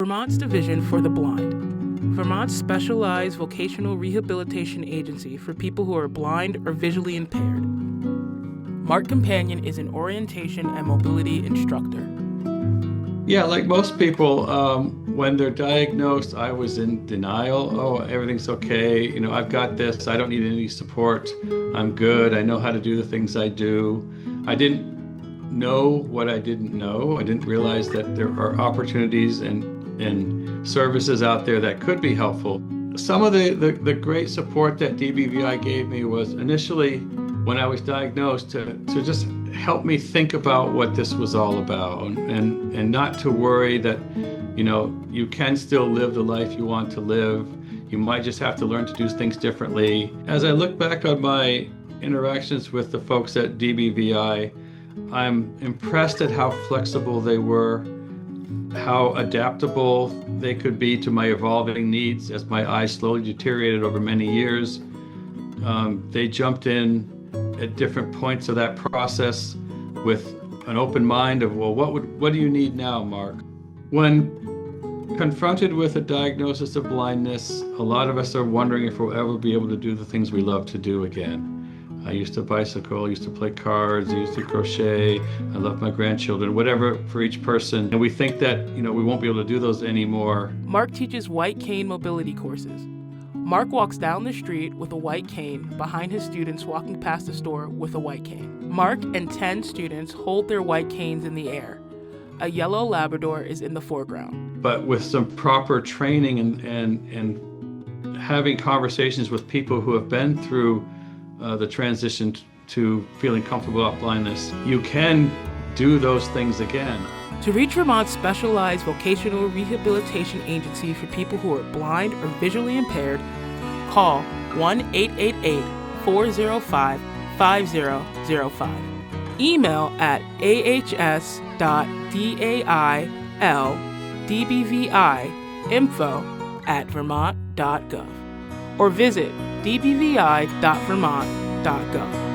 Vermont's Division for the Blind. Vermont's specialized vocational rehabilitation agency for people who are blind or visually impaired. Marc Companion is an orientation and mobility instructor. Yeah, like most people, when they're diagnosed, I was in denial. Oh, everything's okay. I've got this. I don't need any support. I'm good. I know how to do the things I do. I didn't know what I didn't know. I didn't realize that there are opportunities and services out there that could be helpful. Some of the great support that DBVI gave me was initially when I was diagnosed to just help me think about what this was all about and not to worry that, you can still live the life you want to live. You might just have to learn to do things differently. As I look back on my interactions with the folks at DBVI, I'm impressed at how flexible they were, how adaptable they could be to my evolving needs as my eyes slowly deteriorated over many years. They jumped in at different points of that process with an open mind of, well, what do you need now, Marc? When confronted with a diagnosis of blindness, a lot of us are wondering if we'll ever be able to do the things we love to do again. I used to bicycle, I used to play cards, I used to crochet, I love my grandchildren, whatever for each person. And we think that, we won't be able to do those anymore. Marc teaches white cane mobility courses. Marc walks down the street with a white cane behind his students walking past the store with a white cane. Marc and 10 students hold their white canes in the air. A yellow Labrador is in the foreground. But with some proper training and having conversations with people who have been through the transition to feeling comfortable about blindness, you can do those things again. To reach Vermont's specialized vocational rehabilitation agency for people who are blind or visually impaired, call 1-888-405-5005. Email at ahs.daildbvinfo@vermont.gov or visit dbvi.vermont.gov.